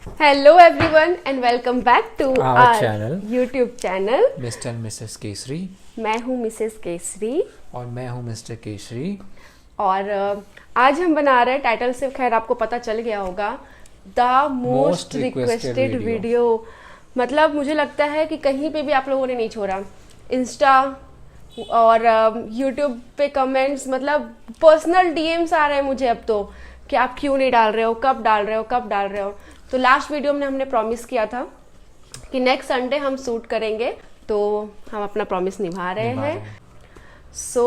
Hello everyone and welcome back to our channel YouTube channel mister Mrs Kesari. मैं हूँ Mrs Kesari और मैं हूँ मिस्टर केसरी। और आज हम बना रहे हैं, टाइटल से खैर आपको पता चल गया होगा, द मोस्ट रिक्वेस्टेड वीडियो। मतलब मुझे लगता है कि कहीं पे भी आप लोगों ने नहीं छोड़ा, इंस्टा और यूट्यूब पे कमेंट्स, मतलब पर्सनल डीएम्स आ रहे हैं मुझे अब तो कि आप क्यों नहीं डाल रहे हो, कब डाल रहे हो, कब डाल रहे हो। तो लास्ट वीडियो में हमने प्रॉमिस किया था कि नेक्स्ट संडे हम शूट करेंगे, तो हम अपना प्रॉमिस निभा रहे हैं। सो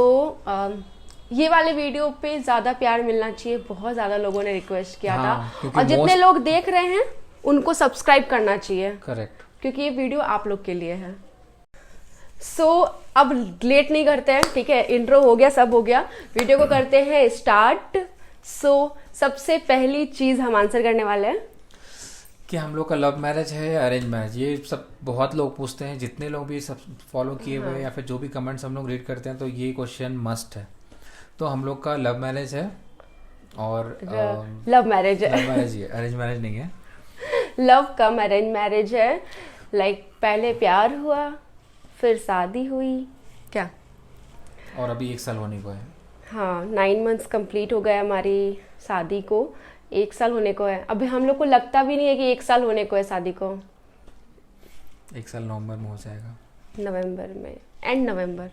ये वाले वीडियो पे ज़्यादा प्यार मिलना चाहिए, बहुत ज़्यादा लोगों ने रिक्वेस्ट किया था और जितने लोग देख रहे हैं उनको सब्सक्राइब करना चाहिए। करेक्ट, क्योंकि ये वीडियो आप लोग के लिए है। सो अब लेट नहीं करते हैं, ठीक है, इंट्रो हो गया, सब हो गया, वीडियो को करते हैं स्टार्ट। सो सबसे पहली चीज़ हम आंसर करने वाले हैं कि हम लोग का लव मैरिज है या अरेंज मैरिज। ये सब बहुत लोग पूछते हैं, जितने लोग भी सब फॉलो किए हुए या फिर जो भी कमेंट्स हम लोग रीड करते हैं तो ये क्वेश्चन मस्ट है। तो हम लोग का लव मैरिज है और लव मैरिज है, लव मैरिज है, अरेंज मैरिज नहीं है। लव कम अरेंज मैरिज है। लाइक पहले प्यार हुआ, फिर शादी हुई क्या, और अभी 1 साल होने को है। हाँ, 9 मंथ्स कंप्लीट हो गए हमारी शादी को, 1 साल होने को है। अभी हम लोग को लगता भी नहीं है कि 1 साल होने को है शादी को। 1 साल नवंबर में हो जाएगा, नवंबर में, एंड नवंबर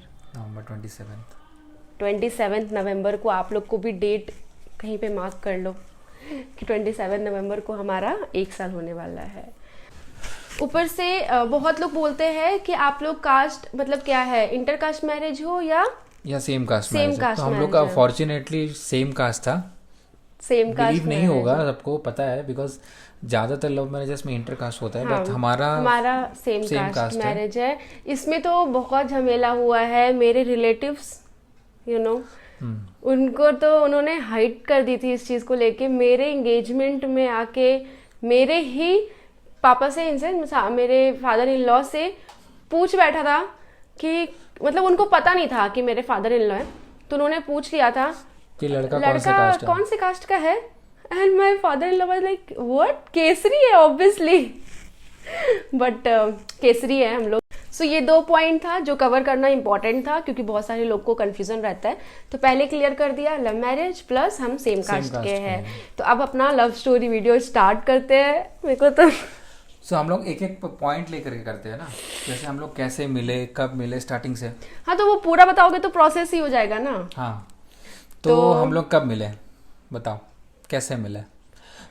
27 नवंबर को आप लोग को भी डेट कहीं पे मार्क कर लो कि 27 नवंबर को हमारा 1 साल होने वाला है। ऊपर से बहुत लोग बोलते हैं कि आप लोग कास्ट मतलब क्या है, इंटर कास्ट मैरिज हो या सेम कास्ट मैरिज। तो हम लोग का फॉर्चुनेटली सेम कास्ट था। सेम कास्ट बिलीव नहीं होगा, सबको पता है, बिकॉज ज्यादातर लव मैरिजेस में इंटर कास्ट होता है। हाँ, बट हमारा सेम कास्ट मैरिज है। इसमें तो बहुत झमेला हुआ है। मेरे रिलेटिव्स उनको तो उन्होंने हाइड कर दी थी इस चीज को लेके। मेरे एंगेजमेंट में आके मेरे ही पापा से, इनसे मेरे फादर इन लॉ से पूछ बैठा था कि मतलब उनको पता नहीं था कि मेरे फादर इन लॉ है, तो उन्होंने पूछ लिया था कि लड़का कौन से कास्ट का है। And my father in law was like what, Kesari है ऑब्वियसली, बट केसरी है हम लोग। सो ये 2 पॉइंट था जो कवर करना इंपॉर्टेंट था, क्योंकि बहुत सारे लोग को कंफ्यूजन रहता है। तो पहले क्लियर कर दिया, लव मैरिज प्लस हम सेम कास्ट के हैं। तो अब अपना लव स्टोरी वीडियो स्टार्ट करते हैं। मेरे को तो हम लोग एक एक पॉइंट लेकर के करते हैं ना, जैसे हम लोग कैसे मिले, कब मिले, स्टार्टिंग से। हाँ, तो वो पूरा बताओगे तो प्रोसेस ही हो जाएगा ना। हाँ, तो हम लोग कब मिले बताओ, कैसे मिले।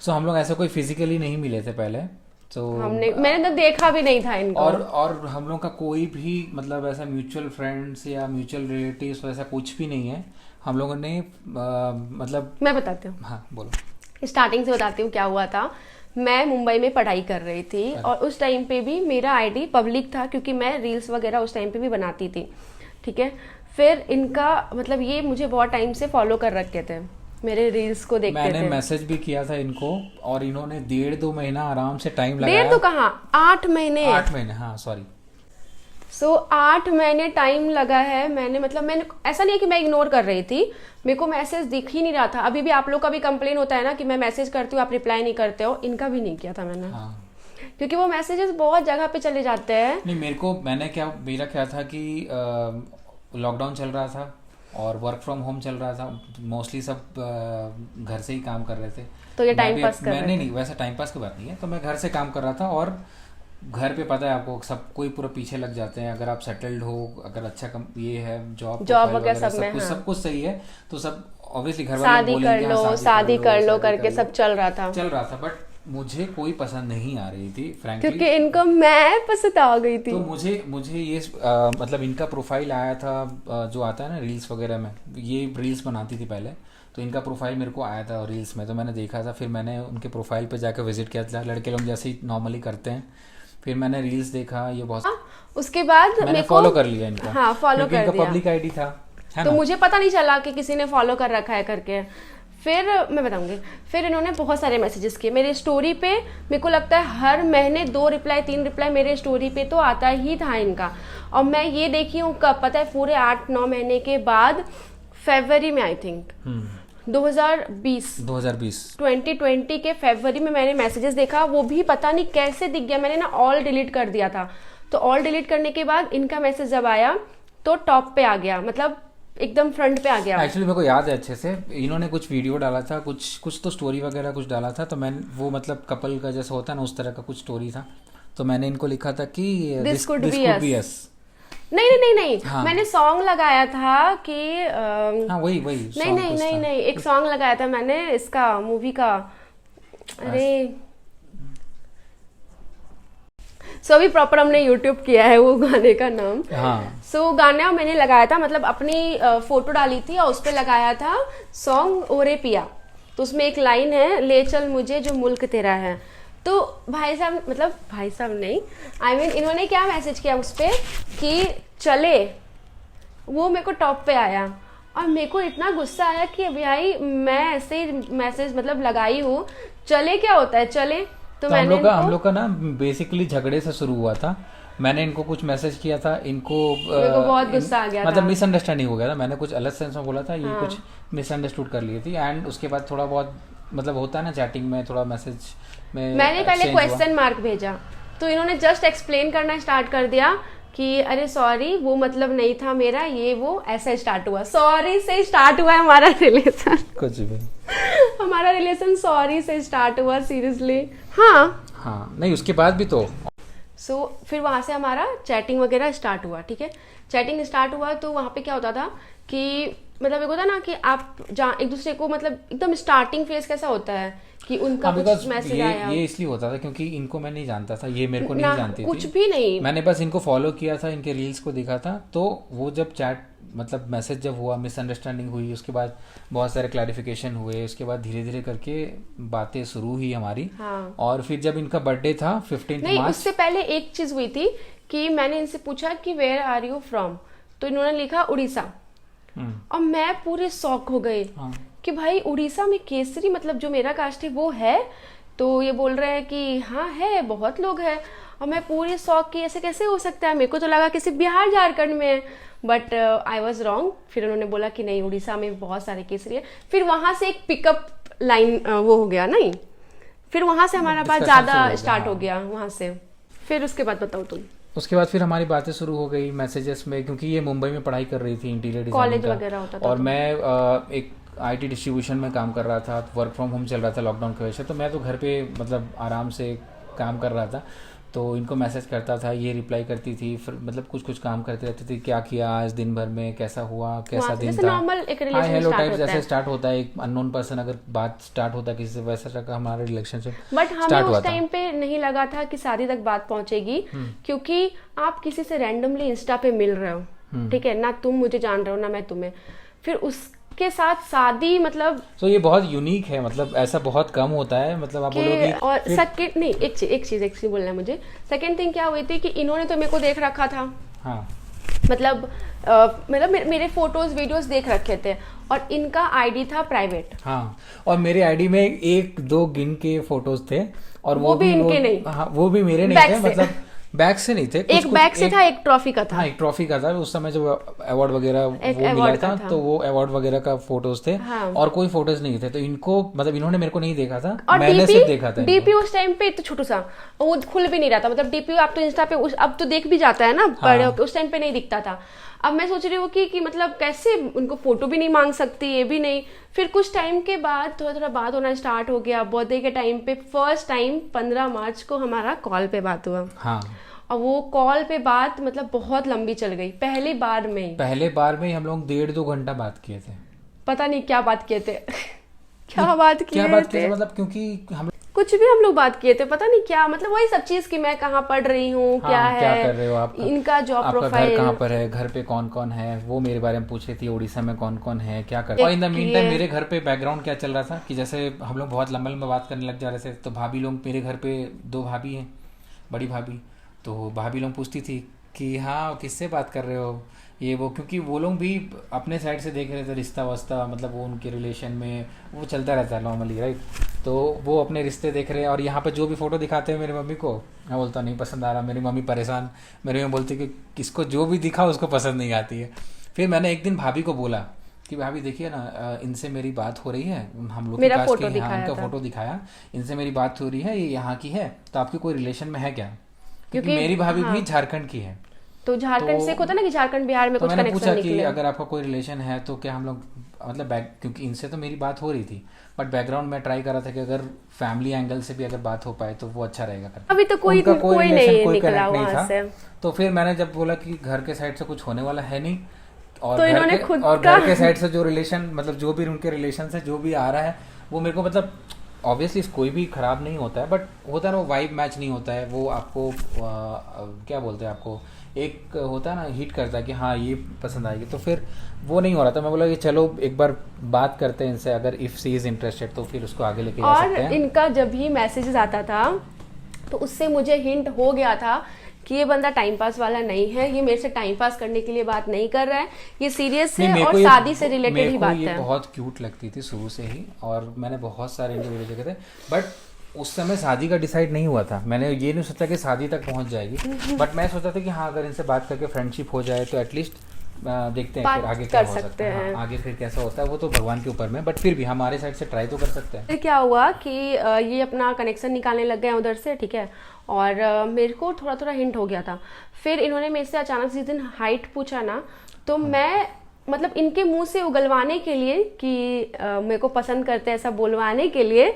हम लोग ऐसे कोई फिजिकली नहीं मिले थे पहले, तो मैंने तो देखा भी नहीं था इनको। और हम लोग का कोई भी मतलब ऐसा म्यूचुअल फ्रेंड्स या म्यूचुअल रिलेटिव्स वैसा कुछ भी नहीं है। हम लोगों ने मतलब मैं बताती हूँ। हाँ बोलो। स्टार्टिंग से बताती हूँ क्या हुआ था। मैं मुंबई में पढ़ाई कर रही थी और उस टाइम पे भी मेरा आईडी पब्लिक था, क्योंकि मैं रील्स वगैरह उस टाइम पे भी बनाती थी, ठीक है। फिर इनका मतलब ये मुझे बहुत टाइम से फॉलो कर रखे थे, मेरे रील्स को देखते थे। मैंने मैसेज भी किया था इनको और इन्होंने 1.5-2 महीना आराम से टाइम लगाया। 1.5 तो कहाँ, 8 महीने। 8 महीने, हाँ सॉरी। 8 महीने टाइम लगा है। मैंने ऐसा नहीं है कि मैं इग्नोर कर रही थी, मेरे को मैसेज दिख ही नहीं रहा था। अभी भी आप लोग का भी कंप्लेन होता है ना कि मैं मैसेज करती हूँ आप रिप्लाई नहीं करते हो, इनका भी नहीं किया था मैंने। हाँ। क्योंकि वो मैसेजेस बहुत जगह पे चले जाते हैं। नहीं, मेरा क्या था कि लॉकडाउन चल रहा था और वर्क फ्रॉम होम चल रहा था, मोस्टली सब घर से ही काम कर रहे थे। तो ये टाइम पास कर रहे थे। नहीं, वैसा टाइम पास की बात नहीं है। तो मैं घर से काम कर रहा था और घर पे पता है आपको सब कोई पूरा पीछे लग जाते हैं। अगर आप सेटल्ड हो, अगर अच्छा ये है जॉब वगैरह सब कुछ सही है, तो सब ऑब्वियसली घर वाले बोलेंगे शादी कर लो करके सब चल रहा था। बट मुझे कोई पसंद नहीं आ रही थी फ्रैंकली, क्योंकि इनको मैं पसंद आ गई थी। तो मुझे ये मतलब इनका प्रोफाइल आया था, जो आता है ना रील्स वगैरह में, ये रील्स बनाती थी पहले, तो इनका प्रोफाइल मेरे को आया था रील्स में, तो मैंने देखा था। फिर मैंने उनके प्रोफाइल पे जाकर विजिट किया था, लड़के लोग जैसे ही नॉर्मली करते हैं। फिर मैंने रील्स देखा, ये बहुत उसके बाद मैंने फॉलो कर लिया इनका। हाँ, फॉलो कर दिया, पब्लिक आईडी था, तो मुझे पता नहीं चला कि किसी ने फॉलो कर रखा है करके। फिर मैं बताऊंगी। फिर इन्होंने बहुत सारे मैसेजेस किए मेरे स्टोरी पे। मेरे को लगता है हर महीने 2 रिप्लाई 3 रिप्लाई मेरे स्टोरी पे तो आता ही था इनका। और मैं ये देखी हूँ कब पता है, पूरे 8-9 महीने के बाद, फरवरी में आई थिंक, 2020 2020 के फरवरी में मैंने मैसेजेस देखा, वो भी पता नहीं कैसे दिख गया, मैंने ना ऑल डिलीट कर दिया था। तो ऑल डिलीट करने के बाद इनका मैसेज जब आया तो टॉप पे आ गया, मतलब एकदम फ्रंट पे आ गया। एक्चुअली मेरे को याद है अच्छे से, इन्होंने कुछ वीडियो डाला था, कुछ तो स्टोरी वगैरह कुछ डाला था, तो मैंने वो मतलब कपल का जैसा होता है ना उस तरह का कुछ स्टोरी था, तो मैंने इनको लिखा था कि दिस कुड बी अस। नहीं नहीं हाँ। मैंने सॉन्ग लगाया था कि हाँ वही नहीं एक सॉन्ग लगाया था मैंने इसका मूवी का, अरे सो अभी प्रॉपर हमने यूट्यूब किया है वो गाने का नाम। हाँ। सो गाना मैंने लगाया था, मतलब अपनी फोटो डाली थी और उस पर लगाया था सॉन्ग ओरे पिया। तो उसमें एक लाइन है, ले चल मुझे जो मुल्क तेरा है। तो भाई साहब, मतलब भाई साहब नहीं, I mean, इन्होंने क्या मैसेज किया उस पर कि चले, वो मेरे को टॉप पे आया और मेरे को इतना गुस्सा आया कि भाई मैं ऐसे मैसेज मतलब लगाई हूँ, चले क्या होता है चले। तो हम लोग का ना बेसिकली झगड़े से शुरू हुआ था। मैंने इनको कुछ मैसेज किया था, इनको बहुत गुस्सा आ गया, मतलब मिसअंडरस्टैंडिंग हो गया था, मैंने कुछ अलग सेंस में बोला था, ये कुछ मिसअंडरस्टूड कर ली थी। एंड उसके बाद थोड़ा बहुत मतलब होता है ना चैटिंग में थोड़ा मैसेज में, मैंने पहले क्वेश्चन मार्क भेजा तो इन्होंने जस्ट एक्सप्लेन करना स्टार्ट कर दिया कि अरे सॉरी वो मतलब नहीं था मेरा, ये वो ऐसा स्टार्ट हुआ। सॉरी से स्टार्ट हुआ है हमारा रिलेशन, कुछ भी हमारा रिलेशन सॉरी से स्टार्ट हुआ, सीरियसली। हाँ नहीं उसके बाद भी तो फिर वहां से हमारा चैटिंग वगैरह स्टार्ट हुआ। ठीक है, चैटिंग स्टार्ट हुआ तो वहां पे क्या होता था कि मतलब एक होता ना कि आप एक दूसरे को मतलब एकदम स्टार्टिंग फेज कैसा होता है कि उनका कुछ मैसेज आया। ये इसलिए होता था क्योंकि इनको मैं नहीं जानता था, ये मेरे को नहीं जानती थी, कुछ भी नहीं, मैंने बस इनको फॉलो किया था, इनके रील्स को देखा था। तो वो जब चैट मतलब मैसेज जब हुआ, मिसअंडरस्टैंडिंग हुई, उसके बाद बहुत सारे क्लैरिफिकेशन हुए, उसके बाद धीरे धीरे करके बातें शुरू हुई हमारी। हाँ। और फिर जब इनका बर्थडे था 15 नहीं, मार्च, उससे पहले एक चीज हुई थी कि मैंने इनसे पूछा कि वेयर आर यू फ्रॉम, तो इन्होंने लिखा उड़ीसा। और मैं पूरे शॉक हो गई कि भाई उड़ीसा में केसरी मतलब जो मेरा कास्ट है वो है। तो ये बोल रहे हैं कि हाँ है, बहुत लोग हैं। और मैं पूरी शौक की ऐसे कैसे हो सकता है, मेरे को तो लगा कि सिर्फ बिहार झारखंड में है, बट आई वॉज रॉन्ग। फिर उन्होंने बोला कि नहीं, उड़ीसा में बहुत सारे केसरी है। फिर वहां से एक पिकअप लाइन वो हो गया, नहीं फिर वहां से हमारा बात ज्यादा स्टार्ट हो गया वहां से। फिर उसके बाद बताओ तुम। उसके बाद फिर हमारी बातें शुरू हो गई मैसेजेस में, क्योंकि ये मुंबई में पढ़ाई कर रही थी इंटीरियर डिजाइनिंग कॉलेज वगैरह होता था, और मैं एक आईटी डिस्ट्रीब्यूशन में काम कर रहा था, वर्क फ्रॉम होम चल रहा था लॉकडाउन की वजह से। तो मैं तो घर पे मतलब आराम से काम कर रहा था, तो इनको मैसेज करता था, ये रिप्लाई करती थी, फिर मतलब कुछ काम करते रहते थे, क्या किया आज दिन भर में, कैसा हुआ, कैसा दिन था, हाय हेलो टाइप जैसे स्टार्ट होता है। एक अननोन पर्सन अगर बात स्टार्ट होता है किसी से, वैसा का हमारा रिलेशनशिप। बट हमें उस टाइम पे नहीं लगा था कि शादी तक बात पहुंचेगी, क्योंकि आप किसी से रैंडमली इंस्टा पे मिल रहे हो, ठीक है ना, तुम मुझे जान रहे हो ना मैं तुम्हें, फिर उसके साथ शादी मतलब तो ये बहुत यूनिक है, मतलब ऐसा बहुत कम होता है, मतलब आप बोलोगे। और सेकंड नहीं, एक चीज बोलना है मुझे। सेकंड थिंग क्या हुई थी कि इन्होंने तो मेरे को देख रखा था, हाँ मतलब मेरे फोटोज वीडियोस देख रखे थे, और इनका आईडी था प्राइवेट। हाँ, और मेरे आईडी में 1-2 गिन के फोटोज थे, और वो भी इनके नहीं, हाँ वो भी मेरे नहीं थे, मतलब बैग से नहीं थे, एक बैग से था, एक ट्रॉफी का था। हाँ, एक ट्रॉफी का था। उस समय जो अवार्ड वगैरह वो मिला था, तो वो अवार्ड वगैरह का फोटोज थे। हाँ। और कोई फोटोज नहीं थे, तो इनको मतलब इन्होंने मेरे को नहीं देखा था, मैंने सिर्फ देखा था। डीपी उस टाइम पे तो छोटू सा, वो खुल भी नहीं रहा था, मतलब डीपी आप तो इंस्टा पे अब तो देख भी जाता है ना, बड़े होके, उस टाइम पे नहीं दिखता था। अब मैं सोच रही हूँ कि मतलब कैसे उनको फोटो भी नहीं मांग सकती, ये भी नहीं। फिर कुछ टाइम के बाद थोड़ा बात होना स्टार्ट हो गया। बर्थडे के टाइम पे फर्स्ट टाइम 15 मार्च को हमारा कॉल पे बात हुआ। हाँ, और वो कॉल पे बात मतलब बहुत लंबी चल गई। पहले बार में ही हम लोग 1.5-2 घंटा बात किए थे। पता नहीं क्या बात किए थे क्या बात किए थे, मतलब क्योंकि हम कुछ भी हम लोग बात किए थे, पता नहीं क्या, मतलब वही सब चीज कि मैं कहाँ पढ़ रही हूँ, हाँ, क्या है, क्या कर रहे हो आप, इनका जॉब प्रोफाइल, घर कहाँ पर है, घर पे कौन कौन है, वो मेरे बारे में पूछ रही थी, उड़ीसा में कौन कौन है, क्या कर। और इन द मीन टाइम मेरे घर पे बैकग्राउंड क्या चल रहा था कि जैसे हम लोग बहुत लंबा बात करने लग जा रहे थे, तो भाभी लोग, मेरे घर पे 2 भाभी हैं, बड़ी भाभी, तो भाभी लोग पूछती थी कि हाँ किससे बात कर रहे हो, ये वो, क्योंकि वो लोग भी अपने साइड से देख रहे थे रिश्ता वस्ता, मतलब वो उनके रिलेशन में वो चलता रहता है नॉर्मली, राइट। तो वो अपने रिश्ते देख रहे हैं, और यहाँ पे जो भी फोटो दिखाते हैं मेरी मम्मी को, मैं बोलता नहीं पसंद आ रहा, मेरी मम्मी परेशान, मेरी मम्मी बोलती कि किसको जो भी दिखा उसको पसंद नहीं आती है। फिर मैंने एक दिन भाभी को बोला कि भाभी देखिए ना, इनसे मेरी बात हो रही है, हम लोग की मेरा कास्ट फोटो के, यहाँ दिखाया इनका था, फोटो दिखाया, इनसे मेरी बात हो रही है, ये यहाँ की है, तो आपके कोई रिलेशन में है क्या? क्योंकि क्योंकि मेरी भाभी हाँ, भी झारखंड की है। तो झारखंड से एक तो होता है ना कि झारखंड बिहार में तो कुछ मैंने कनेक्शन पूछा कि निकले। अगर आपका कोई रिलेशन है तो क्या हम लोग, मतलब बैक, क्योंकि इनसे तो मेरी बात हो रही थी, बट बैकग्राउंड में ट्राई कर रहा था कि अगर फैमिली एंगल से भी अगर बात हो पाए तो वो अच्छा रहेगा करके। अभी तो कोई उनका कोई कोई रिलेशन, नहीं कोई निकला कनेक्ट नहीं वहां था। से। तो फिर मैंने जब बोला कि घर के साइड से कुछ होने वाला है नहीं, और तो घर इन्होंने के खुद और का घर के साइड से जो रिलेशन, मतलब जो भी उनके रिलेशन से जो भी आ रहा है, वो मेरे को, मतलब ऑब्वियसली कोई भी खराब नहीं होता है, बट होता है ना, वो वाइब मैच नहीं होता है, वो आपको क्या बोलते हैं, आपको एक होता है ना, हिट करता है कि हाँ ये पसंद आएगी, तो फिर वो नहीं हो रहा था। मैं बोला कि चलो एक बार बात करते हैं इनसे, अगर इफ सी इज इंटरेस्टेड तो फिर उसको आगे लेके जा और सकते हैं। इनका जब भी मैसेजेस आता था तो उससे मुझे हिंट हो गया था कि ये बंदा टाइम पास वाला नहीं है, ये मेरे से टाइम पास करने के लिए बात नहीं कर रहा है, ये सीरियस नहीं, है मेरे और को ये, शादी से रिलेटेड मेरे ही को बात ये है। बहुत क्यूट लगती थी शुरू से ही, और मैंने बहुत सारे इंटरव्यू देखे थे, बट उस समय शादी का डिसाइड नहीं हुआ था। मैंने ये नहीं सोचा कि शादी तक पहुंच जाएगी, बट मैं सोचा था कि हाँ अगर इनसे बात करके फ्रेंडशिप हो जाए तो एटलीस्ट देखते हैं बात फिर आगे कर क्या हो सकते सकता है। हैं। हाँ, आगे फिर कैसा होता है वो तो भगवान के ऊपर में, बट फिर भी हमारे साइड से ट्राई तो कर सकते हैं। फिर क्या हुआ कि ये अपना कनेक्शन निकालने लग गए उधर से, ठीक है, और मेरे को थोड़ा थोड़ा हिंट हो गया था। फिर इन्होंने मेरे से अचानक जिस दिन हाइट पूछा ना, तो मैं मतलब इनके मुंह से उगलवाने के लिए कि मेरे को पसंद करते हैं ऐसा बोलवाने के लिए,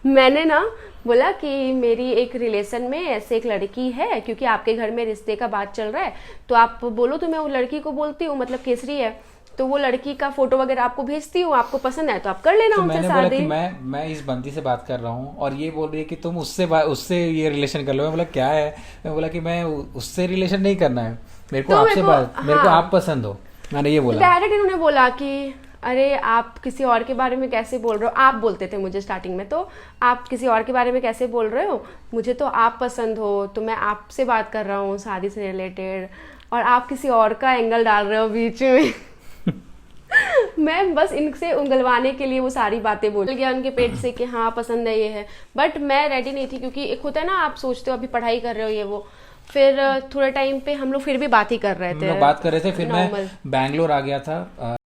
मैंने ना बोला कि मेरी एक रिलेशन में ऐसे एक लड़की है, क्योंकि आपके घर में रिश्ते का बात चल रहा है, तो आप बोलो तो मैं वो लड़की को बोलती हूँ, मतलब केसरी है, तो वो लड़की का फोटो वगैरह आपको भेजती हूँ, आपको पसंद है तो आप कर लेना तो उनसे मैंने बोला शादी। कि मैं इस बंदी से बात कर रहा हूँ, और ये बोल रही है कि तुम उससे ये रिलेशन कर लो। मैं बोला क्या है? मैं बोला कि मैं उससे रिलेशन नहीं करना है, मेरे को तो आपसे बात, मेरे को हाँ, आप पसंद हो, मैंने ये बोला। डायरेक्ट इन्होंने बोला कि अरे आप किसी और के बारे में कैसे बोल रहे हो, आप बोलते थे मुझे स्टार्टिंग में, तो आप किसी और के बारे में कैसे बोल रहे हो, मुझे तो आप पसंद हो, तो मैं आपसे बात कर रहा हूँ शादी से रिलेटेड, और आप किसी और का एंगल डाल रहे हो बीच में। मैं बस इनसे उंगलवाने के लिए वो सारी बातें बोल गया उनके पेट से कि हाँ पसंद है ये है, बट मैं रेडी नहीं थी, क्योंकि एक होता है ना, आप सोचते हो अभी पढ़ाई कर रहे हो ये वो। फिर थोड़े टाइम पे हम लोग फिर भी बात ही कर रहे हम थे, लोग बात कर रहे थे, फिर मैं नॉर्मल। बैंगलोर आ गया था।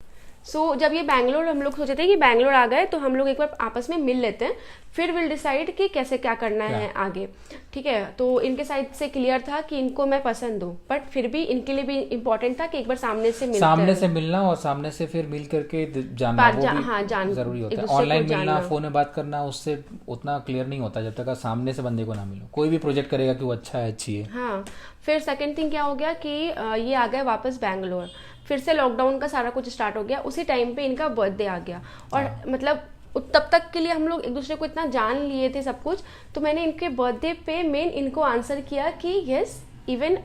सो जब ये बैंगलोर, हम लोग सोचे थे कि बैंगलोर आ गए तो हम लोग एक बार आपस में मिल लेते हैं, फिर विल डिसाइड कि कैसे क्या करना है आगे, ठीक है। तो इनके साइड से क्लियर था कि इनको मैं पसंद हूँ, बट फिर भी इनके लिए भी इम्पोर्टेंट था कि एक बार सामने से मिलना, और सामने से फिर मिल करके जानना, वो भी हाँ, जरूरी होता एक है। दूसरे को ऑनलाइन मिलना, जानना। फोन में बात करना, उससे उतना क्लियर नहीं होता जब तक आप सामने से बंदे को ना मिलो। कोई भी प्रोजेक्ट करेगा कि वो अच्छा है, अच्छी है। हाँ, फिर सेकंड थिंग क्या हो गया कि ये आ गए वापस बैंगलोर, फिर से लॉकडाउन का सारा कुछ स्टार्ट हो गया, उसी टाइम पे इनका बर्थडे आ गया, और मतलब तब तक के लिए हम लोग एक दूसरे को इतना जान लिए थे सब कुछ, तो मैंने इनके बर्थडे पे मेन इनको आंसर किया कि यस, इवन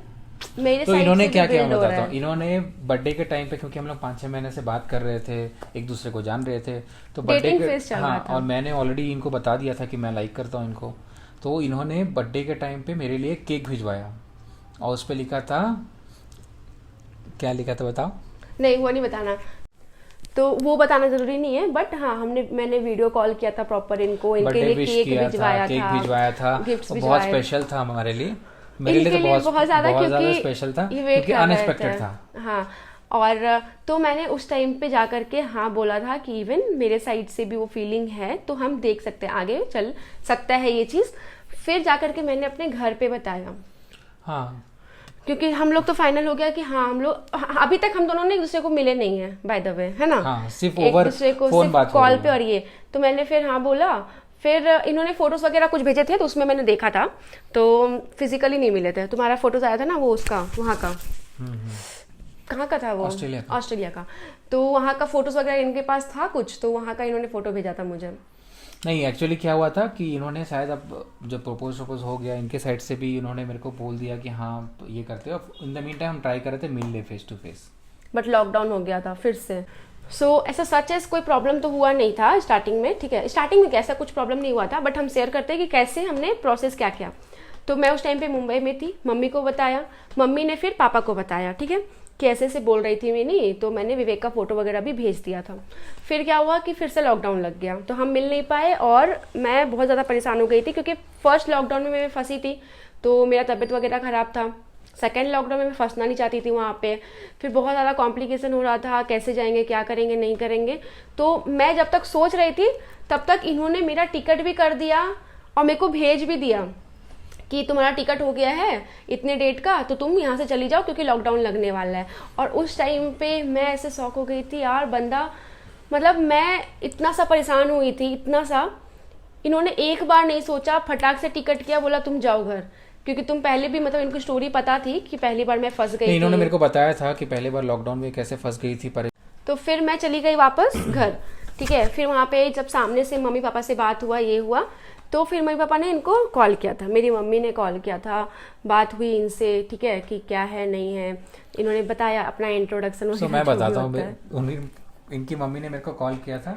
मेरे तो साइड इन्होंने से क्या भी किया build मैं हो बताता रहा हूँ। है। इन्होंने बर्थडे के टाइम पे, क्योंकि हम लोग 5-6 महीने से बात कर रहे थे, एक दूसरे को जान रहे थे, तो बर्थडे Dating के, phase चल रहा हाँ, था। और मैंने ऑलरेडी इनको बता दिया था कि मैं लाइक करता हूँ इनको, तो इन्होंने बर्थडे के टाइम पे मेरे लिए केक भिजवाया, और उस पर लिखा था, क्या लिखा था बताओ? नहीं, वो नहीं बताना, तो वो बताना जरूरी नहीं है, बट हाँ मैंने वीडियो कॉल किया था प्रॉपर इनको, इनके लिए केक भिजवाया था, गिफ्ट्स बहुत स्पेशल था हमारे लिए, मेरे लिए तो बहुत ज्यादा, क्योंकि स्पेशल था, ये वेट क्योंकि कर रहे अनएक्सपेक्टेड थे। था। हाँ, और तो मैंने उस टाइम पे जा करके हाँ बोला था कि इवन मेरे साइड से भी वो फीलिंग है, तो हम देख सकते हैं आगे चल सकता है ये चीज। फिर जा करके मैंने अपने घर पे बताया, हाँ, क्योंकि हम लोग तो फाइनल हो गया कि हाँ हम लोग, अभी तक हम दोनों ने एक दूसरे को मिले नहीं है बाय द वे, है ना, हाँ, सिर्फ एक ओवर दूसरे को फोन सिर्फ बात कॉल पे, और ये तो मैंने फिर हाँ बोला। फिर इन्होंने फोटोज वगैरह कुछ भेजे थे, तो उसमें मैंने देखा था, तो फिजिकली नहीं मिले थे। तुम्हारा फोटोज आया था ना वो उसका, वहाँ का, कहाँ का था वो, ऑस्ट्रेलिया का, तो वहाँ का फोटोज वगैरह इनके पास था कुछ, तो वहाँ का इन्होंने फोटो भेजा था मुझे। नहीं, एक्चुअली क्या हुआ था कि इन्होंने शायद, अब जब प्रपोज हो गया इनके साइड से भी, इन्होंने मेरे को बोल दिया कि हाँ ये करते हो। इन द मीन टाइम हम ट्राई कर रहे थे मिल ले face to face, but lockdown हो गया था फिर से। सो ऐसा सच है, कोई प्रॉब्लम तो हुआ नहीं था स्टार्टिंग में, ठीक है, स्टार्टिंग में कैसा कुछ प्रॉब्लम नहीं हुआ था, बट हम शेयर करते हैं कि कैसे हमने प्रोसेस क्या किया। तो मैं उस टाइम पे मुंबई में थी, मम्मी को बताया, मम्मी ने फिर पापा को बताया, ठीक है, कि ऐसे ऐसे बोल रही थी मैंने, तो मैंने विवेक का फोटो वगैरह भी भेज दिया था। फिर क्या हुआ कि फिर से लॉकडाउन लग गया, तो हम मिल नहीं पाए, और मैं बहुत ज़्यादा परेशान हो गई थी, क्योंकि फर्स्ट लॉकडाउन में मैं फंसी थी, तो मेरा तबीयत वगैरह ख़राब था, सेकेंड लॉकडाउन में मैं फंसना नहीं चाहती थी वहाँ पे। फिर बहुत ज़्यादा कॉम्प्लिकेशन हो रहा था, कैसे जाएंगे, क्या करेंगे, नहीं करेंगे। तो मैं जब तक सोच रही थी तब तक इन्होंने मेरा टिकट भी कर दिया और मेरे को भेज भी दिया कि तुम्हारा टिकट हो गया है इतने डेट का, तो तुम यहाँ से चली जाओ क्योंकि लॉकडाउन लगने वाला है। और उस टाइम पे मैं ऐसे शॉक हो गई थी यार, बंदा मतलब मैं इतना सा परेशान हुई थी, इतना सा। इन्होंने एक बार नहीं सोचा, फटाक से टिकट किया, बोला तुम जाओ घर, क्योंकि तुम पहले भी मतलब इनको स्टोरी पता थी कि पहली बार मैं फंस गई थी। इन्होंने मेरे को बताया था कि पहली बार लॉकडाउन में कैसे फंस गई थी तो फिर मैं चली गई वापस घर, ठीक है। फिर वहाँ पे जब सामने से मम्मी पापा से बात हुआ, ये हुआ, तो फिर मम्मी पापा ने इनको कॉल किया था, मेरी मम्मी ने कॉल किया था, बात हुई इनसे, ठीक है, कि क्या है नहीं है। इन्होंने बताया अपना इंट्रोडक्शन। तो मैं बताता हूँ, इनकी मम्मी ने मेरे को कॉल किया था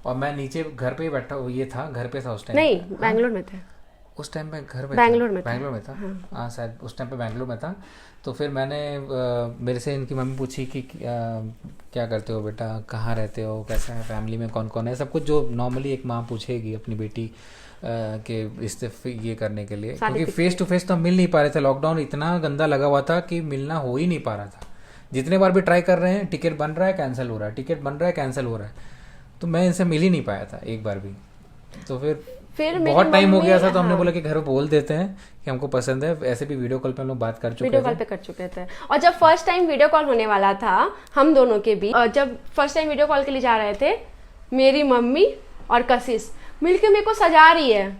और मैं नीचे घर पे ही बैठा, ये था घर पे था उस टाइम। नहीं, बैंगलोर में थे उस टाइम पे, घर पे बैंगलोर में था। हाँ शायद उस टाइम पे बैंगलोर में था। तो फिर मैंने मेरे से इनकी मम्मी पूछी कि क्या करते हो बेटा, कहाँ रहते हो, कैसा है, फैमिली में कौन कौन है, सब कुछ जो नॉर्मली एक माँ पूछेगी अपनी बेटी के रिश्ते ये करने के लिए, क्योंकि फेस टू फेस तो हम मिल नहीं पा रहे थे। लॉकडाउन इतना गंदा लगा हुआ था कि मिलना हो ही नहीं पा रहा था। जितने बार भी ट्राई कर रहे हैं, टिकट बन रहा है, कैंसिल हो रहा है, टिकट बन रहा है, कैंसिल हो रहा है। तो मैं इनसे मिल ही नहीं पाया था एक बार भी। तो फिर बहुत टाइम हो गया था, तो हमने बोला कि घर बोल देते हैं कि हमको पसंद है। ऐसे भी वीडियो कॉल पे हम लोग बात कर चुके थे। और जब फर्स्ट टाइम वीडियो कॉल होने वाला था हम दोनों के बीच, जब फर्स्ट टाइम वीडियो कॉल के लिए जा रहे थे, मेरी मम्मी और कशिश मिलके मेरे को सजा रही है,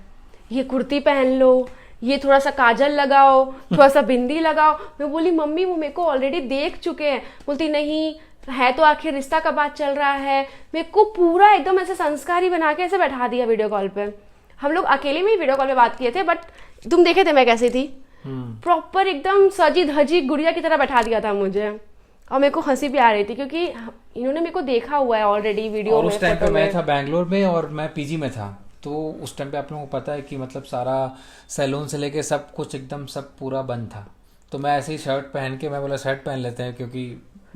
ये कुर्ती पहन लो, ये थोड़ा सा काजल लगाओ, थोड़ा सा बिंदी लगाओ। मैं बोली मम्मी वो मेरे को ऑलरेडी देख चुके हैं। बोलती नहीं है तो आखिर रिश्ता का बात चल रहा है। मेरे को पूरा एकदम ऐसे संस्कारी बना के ऐसे बैठा दिया वीडियो कॉल पे। हम लोग अकेले में ही वीडियो कॉल पे बात किए थे, बट तुम देखे थे मैं कैसी थी, प्रॉपर एकदम सजी धजी गुड़िया की तरह बैठा दिया था मुझे। और मेरे को हंसी भी आ रही थी क्योंकि इन्होंने मेरे को देखा हुआ है ऑलरेडी वीडियो में। उस टाइम पे मैं था बैंगलोर में और मैं पीजी में था। तो उस टाइम पे आप लोगों को पता है कि मतलब सारा सैलून से लेके सब कुछ एकदम सब पूरा बंद था। तो मैं ऐसे ही शर्ट पहन के, मैं बोला शर्ट पहन लेते हैं क्योंकि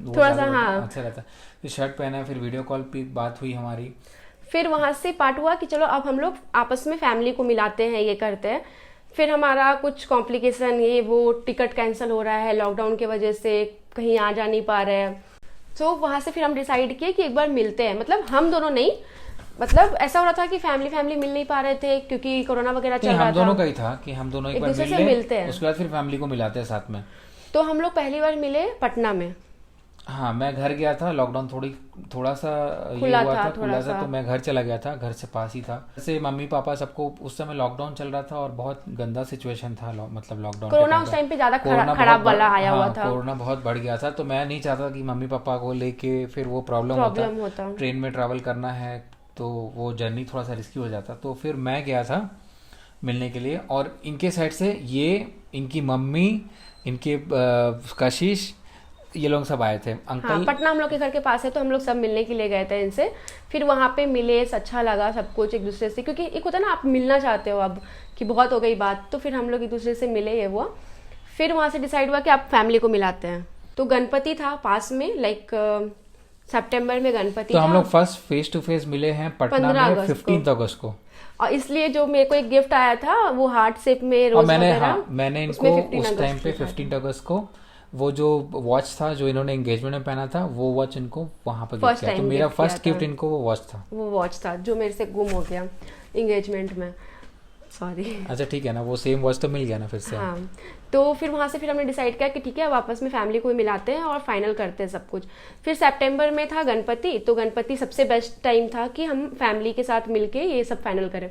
थोड़ा सा हाँ अच्छा रहता है। फिर शर्ट पहना, फिर वीडियो कॉल पे बात हुई हमारी। फिर वहां से पार्ट हुआ कि चलो अब हम लोग आपस में फैमिली को मिलाते हैं, ये करते हैं। फिर हमारा कुछ कॉम्प्लिकेशन, ये वो टिकट कैंसिल हो रहा है लॉकडाउन की वजह से, कहीं आ जा नहीं पा रहे हैं। तो वहां से फिर हम डिसाइड किए कि एक बार मिलते हैं। मतलब हम दोनों नहीं, मतलब ऐसा हो रहा था कि फैमिली मिल नहीं पा रहे थे क्योंकि कोरोना वगैरह चल रहा था। हम दोनों का ही था कि हम दोनों एक बार मिलते हैं, उसके बाद फिर फैमिली को मिलाते हैं साथ में। तो हम लोग पहली बार मिले पटना में। हाँ मैं घर गया था, लॉकडाउन थोड़ा सा खुला ये हुआ था, खुला था, तो मैं घर चला गया था, घर से पास ही था। जैसे मम्मी पापा सबको उस समय लॉकडाउन चल रहा था और बहुत गंदा सिचुएशन था, मतलब लॉकडाउन कोरोना उस टाइम पे ज्यादा खराब वाला आया हुआ था। कोरोना बहुत बढ़ गया था। तो मैं नहीं चाहता कि मम्मी पापा को लेके फिर वो प्रॉब्लम होता। ट्रेन में ट्रैवल करना है तो वो जर्नी थोड़ा सा रिस्की हो जाता। तो फिर मैं गया था मिलने के लिए। और इनके साइड से ये, इनकी मम्मी, इनके कशिश, ये लोग सब आए थे। अंकल हाँ, पटना हम लोग के घर के पास है, तो हम लोग सब मिलने के लिए गए थे इनसे। फिर वहाँ पे मिले, अच्छा लगा सब कुछ एक दूसरे से, क्योंकि एक होता है ना आप मिलना चाहते हो अब कि बहुत हो गई बात। तो फिर हम लोग एक दूसरे से मिले, ये वो। फिर वहाँ से डिसाइड हुआ कि आप फैमिली को मिलाते हैं। तो गणपति था पास में, लाइक सितंबर में गणपति तो हम लोग फर्स्ट फेस टू फेस मिले हैं पटना में 15 अगस्त को। और इसलिए जो मेरे को एक गिफ्ट आया था वो हार्ट शेप में रोज वगैरह, मैंने इनको उस टाइम पे 15 अगस्त को वो जो वॉच था जो इन्होंने एंगेजमेंट में पहना था, वो वॉच इनको वहां पर गिफ्ट किया। तो मेरा फर्स्ट गिफ्ट इनको वो वॉच था जो मेरे से गुम हो गया एंगेजमेंट में। सॉरी। अच्छा ठीक है ना, वो सेम वॉच तो मिल गया ना फिर से। हाँ, तो फिर वहाँ से फिर हमने डिसाइड किया कि ठीक है अब आपस में फैमिली को भी मिलाते हैं और फाइनल करते हैं सब कुछ। फिर सितंबर में था गणपति, तो गणपति सबसे बेस्ट टाइम था कि हम फैमिली के साथ मिलके ये सब फाइनल करें।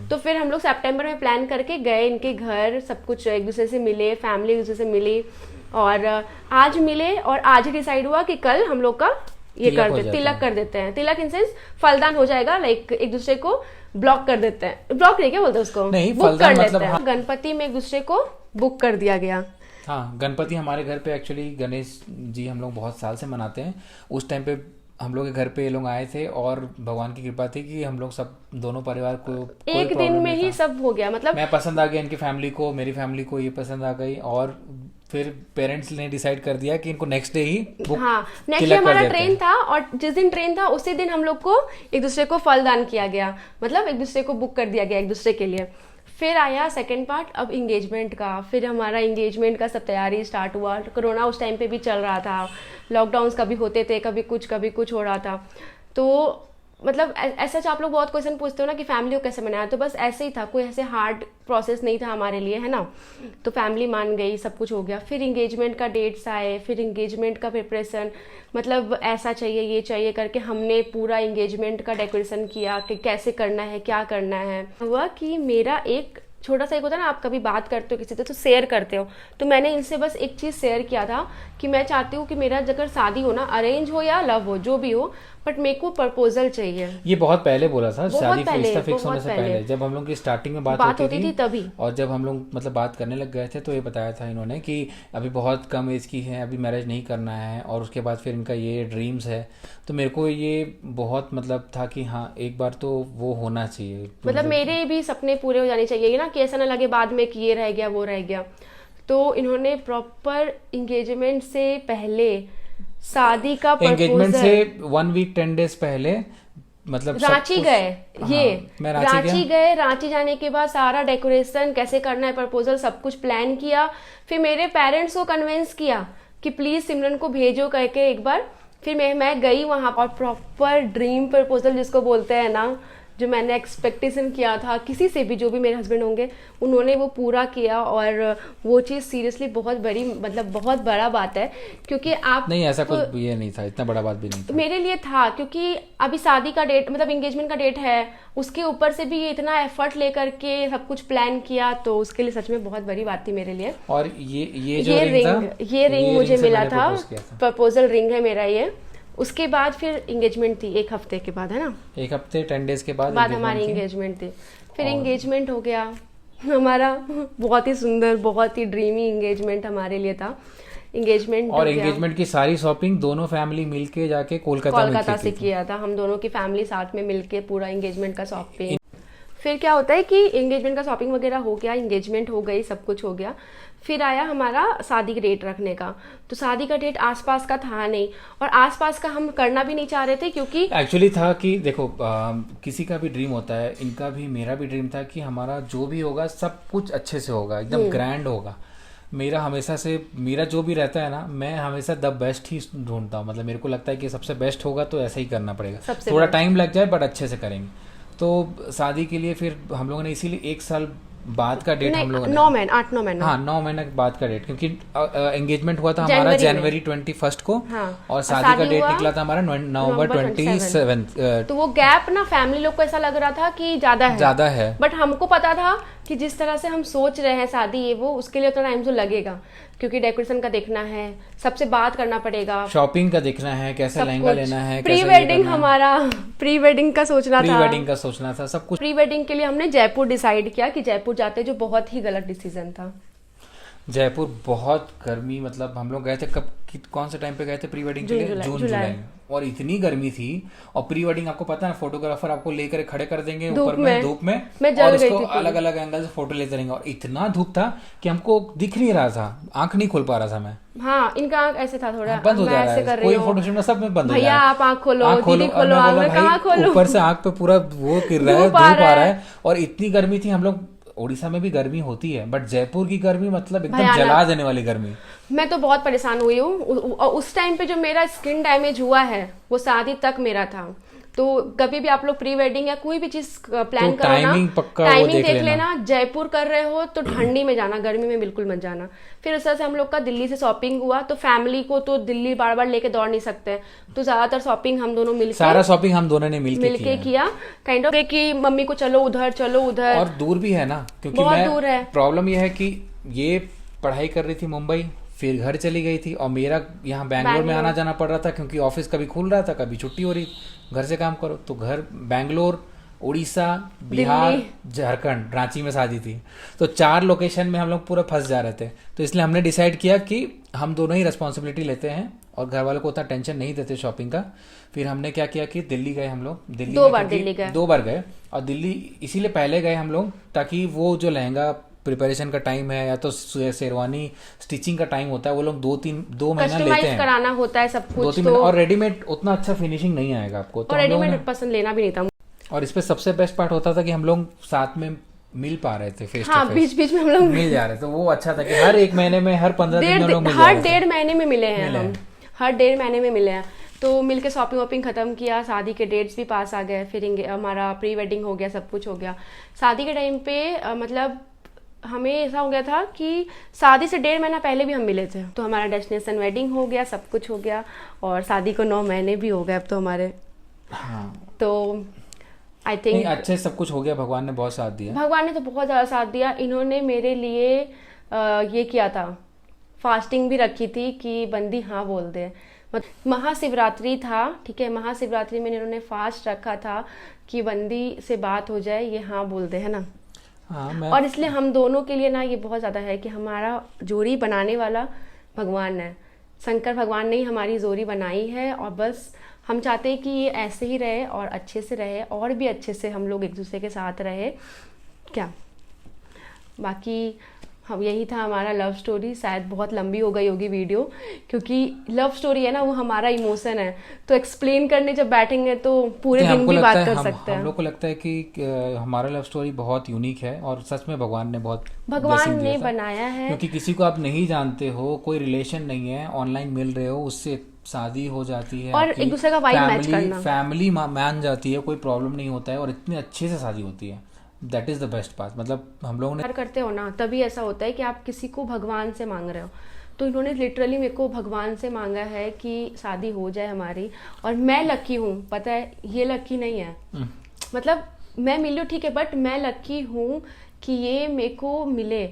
तो फिर हम लोग सितंबर में प्लान करके गए इनके घर, सब कुछ एक दूसरे से मिले, फैमिली एक दूसरे से मिली। और आज मिले और आज ही डिसाइड हुआ कि कल हम लोग का ये तिलक कर देते हैं। तिलक इन सेंस फलदान हो जाएगा, लाइक एक दूसरे को ब्लॉक कर देते हैं। ब्लॉक नहीं, क्या बोलते हैं उसको, नहीं, बुक कर लेते हैं। हाँ। गणपति में एक दूसरे को बुक कर दिया गया। हाँ, गणपति हमारे घर पे एक्चुअली गणेश जी हम लोग बहुत साल से मनाते हैं। उस टाइम पे हम लोग के घर पे ये लोग आए थे और भगवान की कृपा थी कि हम लोग सब दोनों परिवार को एक दिन में ही सब हो गया। मतलब मैं पसंद आ गया इनकी फैमिली को, मेरी फैमिली को ये पसंद आ गई। और फिर पेरेंट्स ने डिसाइड कर दिया कि इनको नेक्स्ट डे ही बुक, हाँ नेक्स्ट डे हमारा ट्रेन था। और जिस दिन ट्रेन था उसी दिन हम लोग को एक दूसरे को फल दान किया गया, मतलब एक दूसरे को बुक कर दिया गया एक दूसरे के लिए। फिर आया सेकंड पार्ट अब इंगेजमेंट का। फिर हमारा इंगेजमेंट का सब तैयारी स्टार्ट हुआ। कोरोना उस टाइम पे भी चल रहा था, लॉकडाउन्स कभी होते थे, कभी कुछ हो रहा था। तो मतलब ऐसा आप लोग बहुत क्वेश्चन पूछते हो ना कि फैमिली को कैसे मनाया, तो बस ऐसे ही था, कोई ऐसे हार्ड प्रोसेस नहीं था हमारे लिए, है ना। तो फैमिली मान गई, सब कुछ हो गया। फिर इंगेजमेंट का डेट्स आए, फिर इंगेजमेंट का प्रिपरेशन, मतलब ऐसा चाहिए ये चाहिए करके हमने पूरा इंगेजमेंट का डेकोरेशन किया कि कैसे करना है, क्या करना है। हुआ कि मेरा एक छोटा सा एक होता है ना, आप कभी बात करते हो किसी से तो शेयर करते हो, तो मैंने इनसे बस एक चीज़ शेयर किया था कि मैं चाहती हूँ कि मेरा अगर शादी हो ना, अरेंज हो या लव हो, जो भी हो, बट मेरे को प्रपोजल चाहिए। ये बहुत पहले बोला था, शादी फिक्स होने से पहले, पहले, जब हम लोग की स्टार्टिंग में बात होती थी तभी। और जब हम लोग मतलब बात करने लग गए थे तो ये बताया था इन्होंने कि अभी बहुत कम एज की है, अभी मैरिज नहीं करना है, और उसके बाद फिर इनका ये ड्रीम्स है। तो मेरे को ये बहुत मतलब था कि हाँ एक बार तो वो होना चाहिए, मतलब मेरे भी सपने पूरे हो जाने चाहिए ना, कि ऐसा ना लगे बाद में कि ये रह गया वो रह गया। तो इन्होंने प्रॉपर इंगेजमेंट से पहले शादी का एंगेजमेंट से 1 वीक 10 डेज पहले मतलब रांची गए। ये मैं रांची गए, रांची जाने के बाद सारा डेकोरेशन कैसे करना है, प्रपोजल सब कुछ प्लान किया। फिर मेरे पेरेंट्स को कन्विंस किया कि प्लीज सिमरन को भेजो करके एक बार। फिर मैं गई वहां और प्रॉपर ड्रीम प्रपोजल जिसको बोलते हैं ना, जो मैंने एक्सपेक्टेशन किया था किसी से भी, जो भी मेरे हस्बैंड होंगे, उन्होंने वो पूरा किया। और वो चीज़ सीरियसली बहुत बड़ी, मतलब बहुत बड़ा बात है, क्योंकि आप नहीं ऐसा कुछ ये नहीं था, इतना बड़ा बात भी नहीं था मेरे लिए था, क्योंकि अभी शादी का डेट मतलब एंगेजमेंट का डेट है, उसके ऊपर से भी ये इतना एफर्ट लेकर के सब कुछ प्लान किया, तो उसके लिए सच में बहुत बड़ी बात थी मेरे लिए। और ये जो ये रिंग मुझे मिला था, प्रपोजल रिंग है मेरा ये। उसके बाद फिर इंगेजमेंट थी, एक हफ्ते के बाद, है ना, 1 हफ्ते 10 डेज के बाद हमारी इंगेजमेंट थी। फिर इंगेजमेंट हो गया हमारा, बहुत ही सुंदर, बहुत ही ड्रीमी इंगेजमेंट हमारे लिए था। इंगेजमेंट और एंगेजमेंट की सारी शॉपिंग दोनों फैमिली मिलके जाके कोलकाता से किया था, हम दोनों की फैमिली साथ में मिलके पूरा एंगेजमेंट का शॉपिंग। फिर क्या होता है कि एंगेजमेंट का शॉपिंग वगैरह हो गया, एंगेजमेंट हो गई, सब कुछ हो गया। फिर आया हमारा शादी का डेट रखने का। तो शादी का डेट आसपास का था नहीं, और आसपास का हम करना भी नहीं चाह रहे थे, क्योंकि एक्चुअली था कि देखो किसी का भी ड्रीम होता है, इनका भी मेरा भी ड्रीम था कि हमारा जो भी होगा सब कुछ अच्छे से होगा, एकदम ग्रैंड होगा। मेरा हमेशा से मेरा जो भी रहता है ना, मैं हमेशा द बेस्ट ही ढूंढता हूँ। मतलब मेरे को लगता है कि सबसे बेस्ट होगा तो ऐसा ही करना पड़ेगा, थोड़ा टाइम लग जाए बट अच्छे से करेंगे। तो शादी के लिए फिर हम लोगों ने इसीलिए 1 साल बाद का डेट हम लोगों ने 9 महीने 8-9 महीने, हाँ 9 महीने बाद का डेट, क्योंकि एंगेजमेंट हुआ था हमारा जनवरी 21 को, हाँ, और शादी का डेट निकला था हमारा नवंबर 27। तो वो गैप ना फैमिली लोग को ऐसा लग रहा था कि ज्यादा है, बट हमको पता था कि जिस तरह से हम सोच रहे हैं शादी ये वो, उसके लिए उतना टाइम तो लगेगा, क्योंकि डेकोरेशन का देखना है, सबसे बात करना पड़ेगा, शॉपिंग का देखना है, कैसे लहंगा लेना है, प्री वेडिंग हमारा प्री वेडिंग का सोचना था, सब कुछ। प्री वेडिंग के लिए हमने जयपुर डिसाइड किया कि जयपुर जाते, जो बहुत ही गलत डिसीजन था। जयपुर बहुत गर्मी, मतलब हम लोग गए थे कौन से टाइम पे गए थे प्री वेडिंग के लिए? जून जुलाई में, और इतनी गर्मी थी। और प्री वेडिंग आपको पता है, फोटोग्राफर आपको लेकर खड़े कर देंगे ऊपर में धूप में, और उसको अलग अलग एंगल से फोटो लेते रहेंगे, और इतना धूप था कि हमको दिख नहीं रहा था, आंख नहीं खोल पा रहा था मैं। हाँ, इनका आंख ऐसे था, थोड़ा बंद हो जा रहा है, कोई फोटोशूट में सब में बंद हो जा रहा है। भैया आप आंख खोलो, दीदी खोलो, कहाँ खोलो, ऊपर से आंख पे पूरा वो गिर रहा है, धूप आ रहा है, और इतनी गर्मी थी। हम लोग उड़ीसा में भी गर्मी होती है, बट जयपुर की गर्मी मतलब एकदम जला देने वाली गर्मी। मैं तो बहुत परेशान हुई हूँ। उस टाइम पे जो मेरा स्किन डैमेज हुआ है वो शादी तक मेरा था। तो कभी भी आप लोग प्री वेडिंग या कोई भी चीज प्लान करो ना, टाइमिंग देख लेना। जयपुर कर रहे हो तो ठंडी में जाना, गर्मी में बिल्कुल मत जाना। फिर इस तरह से हम लोग का दिल्ली से शॉपिंग हुआ। तो फैमिली को तो दिल्ली बार बार लेके दौड़ नहीं सकते, तो ज्यादातर शॉपिंग हम दोनों मिलके, सारा शॉपिंग हम दोनों ने मिलके किया, काइंड ऑफ कि मम्मी को चलो उधर। और दूर भी है ना, क्योंकि बहुत दूर है। प्रॉब्लम यह है कि ये पढ़ाई कर रही थी मुंबई, फिर घर चली गई थी, और मेरा यहाँ बैंगलोर में आना जाना पड़ रहा था, क्योंकि ऑफिस कभी खुल रहा था, कभी छुट्टी हो रही, घर से काम करो। तो घर बैंगलोर, उड़ीसा, बिहार, झारखंड, रांची में शादी थी, तो 4 लोकेशन में हम लोग पूरा फंस जा रहे थे। तो इसलिए हमने डिसाइड किया कि हम दोनों ही रिस्पॉन्सिबिलिटी लेते हैं, और घर वालों को उतना टेंशन नहीं देते शॉपिंग का। फिर हमने क्या किया कि दिल्ली गए हम लोग, दिल्ली 2 बार गए, और दिल्ली इसीलिए पहले गए हम लोग ताकि वो जो लहंगा प्रिपरेशन का टाइम है, या तो शेरवानी स्टिचिंग का टाइम होता है, वो लोग 2 महीना लेते हैं, कराना होता है सब कुछ, 2-3 महीना। और रेडीमेड उतना अच्छा फिनिशिंग नहीं आएगा आपको, तो रेडीमेड पसंद लेना भी नहीं था। और इस पे सबसे बेस्ट पार्ट होता था कि हम लोग साथ में मिल पा रहे थे फेस हाँ, टू बीच फेस, बीच में हम लोग मिल जा रहे थे, वो अच्छा था कि हर एक महीने में, हर 15 दिन में लोग मिल जा हर रहे थे। 1.5 महीने में मिले हैं मिले हम, हैं। हर 1.5 महीने में मिले हैं। तो मिलके शॉपिंग वॉपिंग खत्म किया, शादी के डेट्स भी पास आ गए, फिर हमारा प्री वेडिंग हो गया, सब कुछ हो गया। शादी के टाइम पे मतलब हमें ऐसा हो गया था कि शादी से 1.5 महीना पहले भी हम मिले थे, तो हमारा डेस्टिनेशन वेडिंग हो गया, सब कुछ हो गया, और शादी को 9 महीने भी हो गए अब तो हमारे। हाँ, तो आई नहीं थिंक अच्छे सब कुछ हो गया, भगवान ने बहुत साथ दिया। भगवान ने तो बहुत ज़्यादा साथ दिया। इन्होंने मेरे लिए ये किया था, फास्टिंग भी रखी थी कि बंदी हाँ बोल दे। महाशिवरात्रि था, ठीक है, महाशिवरात्रि में इन्होंने फास्ट रखा था कि बंदी से बात हो जाए, ये हाँ बोल दे, है ना। हाँ, और इसलिए हम दोनों के लिए ना ये बहुत ज़्यादा है कि हमारा जोड़ी बनाने वाला भगवान है, शंकर भगवान ने ही हमारी जोड़ी बनाई है, और बस हम चाहते हैं कि ये ऐसे ही रहे और अच्छे से रहे, और भी अच्छे से हम लोग एक दूसरे के साथ रहे। क्या बाकी हम, यही था हमारा लव स्टोरी। शायद बहुत लंबी हो गई होगी वीडियो, क्योंकि लव स्टोरी है ना, वो हमारा इमोशन है, तो एक्सप्लेन करने जब बैठेंगे तो पूरे दिन भी बात कर सकते हैं। हम लोग को लगता है कि हमारा लव स्टोरी बहुत यूनिक है, और सच में भगवान ने बहुत भगवान blessing दिया ने था। बनाया है। क्योंकि किसी को आप नहीं जानते हो, कोई रिलेशन नहीं है, ऑनलाइन मिल रहे हो, उससे शादी हो जाती है, और आपकी एक दूसरे का वाइब मैच करना, फैमिली मान जाती है, कोई प्रॉब्लम नहीं होता है, और इतने अच्छे से शादी होती है। That is the best part. मतलब हम लोगों ने प्यार करते हो ना, तभी ऐसा होता है कि आप किसी को भगवान से मांग रहे हो। तो इन्होंने लिटरली मेरे को भगवान से मांगा है कि शादी हो जाए हमारी, और मैं लकी हूँ, पता है, ये लकी नहीं है। मतलब मैं मिली हूँ, ठीक है, बट मैं लकी हूँ कि ये मेरे को मिले।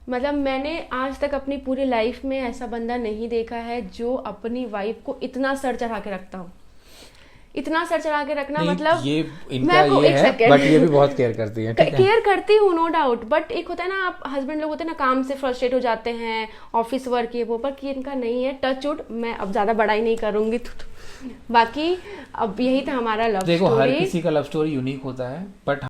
मतलब मैंने आज तक अपनी पूरी लाइफ में ऐसा बंदा नहीं देखा है जो अपनी वाइफ को इतना सर चढ़ा के रखता हो। इतना सर चढ़ा के रखना, मतलब ये इनका ये है, बट ये भी बहुत केयर करती है, ठीक है। केयर करती हूँ, नो डाउट, बट एक होता है ना, आप हस्बैंड लोग होते हैं ना, काम से फ्रस्ट्रेट हो जाते हैं, ऑफिस वर्क ये वो, पर कि इनका नहीं है। टच वुड, मैं अब ज्यादा बड़ा ही नहीं करूंगी। बाकी अब यही था हमारा लव स्टोरी। देखो, हर किसी का लव स्टोरी यूनिक होता है, बट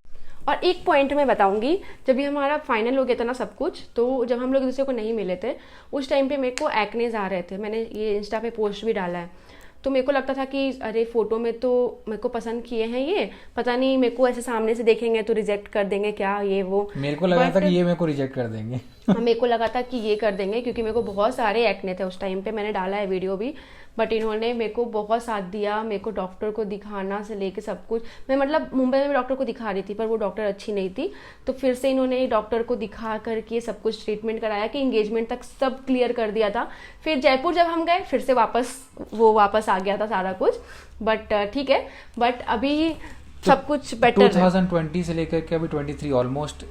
और एक पॉइंट मैं बताऊंगी, जब ये हमारा फाइनल हो गया था ना सब कुछ, तो जब हम लोग एक दूसरे को नहीं मिले थे, उस टाइम पे मेरे को एक्नेज आ रहे थे। मैंने ये इंस्टा पे पोस्ट भी डाला है। तो मेरे को लगता था कि अरे फोटो में तो मेरे को पसंद किए हैं, ये पता नहीं मेरे को ऐसे सामने से देखेंगे तो रिजेक्ट कर देंगे क्या, ये वो। मेरे को लगा था कि ये मेरे को रिजेक्ट कर देंगे। मेरे को लगा था कि ये कर देंगे, क्योंकि मेरे को बहुत सारे एक्ने थे उस टाइम पे, मैंने डाला है वीडियो भी। बट इन्होंने मेरे को बहुत साथ दिया, मेरे को डॉक्टर को दिखाना से लेके सब कुछ। मैं मतलब मुंबई में डॉक्टर को दिखा रही थी, पर वो डॉक्टर अच्छी नहीं थी, तो फिर से इन्होंने डॉक्टर को दिखा करके सब कुछ ट्रीटमेंट कराया कि एंगेजमेंट तक सब क्लियर कर दिया था। फिर जयपुर जब हम गए, फिर से वापस आ गया था सारा कुछ। बट ठीक है, बट अभी सब कुछ बेटर। 2020 से लेकर के अभी 23, ऑलमोस्ट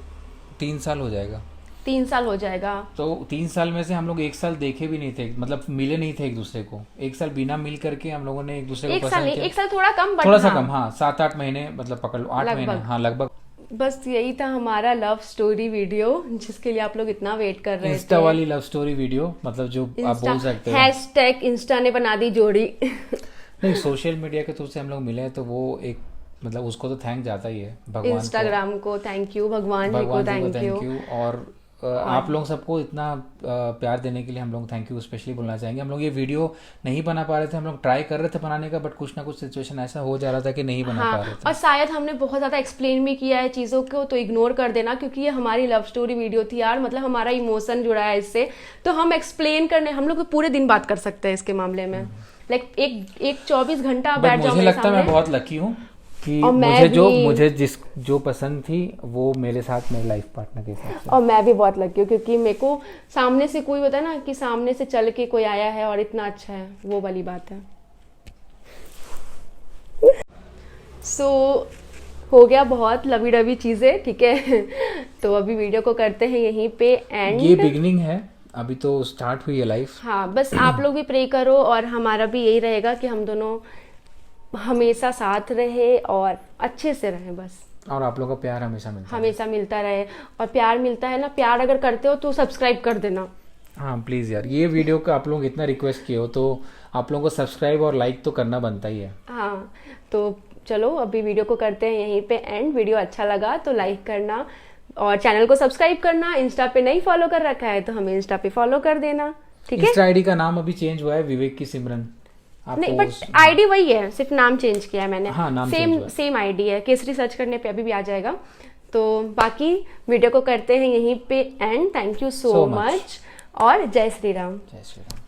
3 साल हो जाएगा। 3 साल हो जाएगा। तो 3 साल में से हम लोग 1 साल देखे भी नहीं थे, मतलब मिले नहीं थे एक दूसरे को। 1 साल बिना मिल करके हम लोगों ने एक दूसरे को पसंद किया। 1 साल थोड़ा कम, थोड़ा सा कम, हाँ, 7-8 महीने, मतलब पकड़ लो 8 महीने, हाँ लगभग। बस यही था हमारा लव स्टोरी वीडियो, जिसके लिए आप लोग इतना वेट कर रहे थे। इंस्टा वाली लव स्टोरी वीडियो, मतलब जो आप बोल सकते हो, हैशटैग इंस्टा ने बना दी जोड़ी। नहीं, सोशल मीडिया के थ्रू से हम लोग मिले, तो वो एक, मतलब उसको तो थैंक जाता ही है भगवान, इंस्टाग्राम को थैंक यू, भगवान जी को थैंक यू, और आप लोग सबको इतना प्यार देने के लिए हम लोग थैंक यू स्पेशली बोलना चाहेंगे। हम लोग ये वीडियो नहीं बना पा रहे थे, हम लोग ट्राई कर रहे थे बनाने का, बट कुछ ना कुछ सिचुएशन ऐसा हो जा रहा था कि नहीं बना पा रहे थे। और शायद हमने बहुत ज्यादा एक्सप्लेन भी किया है चीजों को, तो इग्नोर कर देना, क्योंकि ये हमारी लव स्टोरी वीडियो थी यार, मतलब हमारा इमोशन जुड़ा है इससे, तो हम एक्सप्लेन करने, हम लोग पूरे दिन बात कर सकते हैं इसके मामले में। लाइक एक 24 घंटा बैठ जाओ। मुझे लगता है मैं बहुत लकी हूँ कि मुझे जो पसंद थी वो मेरे साथ, मेरे लाइफ पार्टनर के साथ। और मैं भी बहुत लकी हूँ, क्योंकि मेरे को सामने से कोई होता है ना, कि सामने से चल के कोई आया है और इतना अच्छा है, वो वाली बात है। हो गया बहुत लवी डवी चीजें, ठीक है। तो अभी वीडियो को करते हैं यहीं पे एंड। ये बिगनिंग है, अभी तो स्टार्ट हुई है लाइफ। हाँ, बस आप लोग भी प्रे करो, और हमारा भी यही रहेगा कि हम दोनों हमेशा साथ रहे और अच्छे से रहे बस। और आप लोगों का प्यार हमेशा मिलता रहे। और प्यार मिलता है ना, प्यार अगर करते हो तो सब्सक्राइब कर देना। हाँ प्लीज यार, ये वीडियो का आप लोग इतना रिक्वेस्ट किए हो, तो आप लोगों को सब्सक्राइब और लाइक तो करना बनता ही है। हाँ, तो चलो अभी वीडियो को करते हैं यहीं पे एंड। वीडियो अच्छा लगा तो लाइक करना, और चैनल को सब्सक्राइब करना। इंस्टा पे नहीं फॉलो कर रखा है तो हमें इंस्टा पे फॉलो कर देना, ठीक है। इंस्टा आईडी का नाम अभी चेंज हुआ है, विवेक की सिमरन। नहीं, बट आईडी वही है, सिर्फ नाम चेंज किया है मैंने। हाँ, नाम सेम आईडी है, केसरी सर्च करने पे अभी भी आ जाएगा। तो बाकी वीडियो को करते हैं यहीं पे and. Thank you so So much. Much और जय श्री राम। जय श्री राम।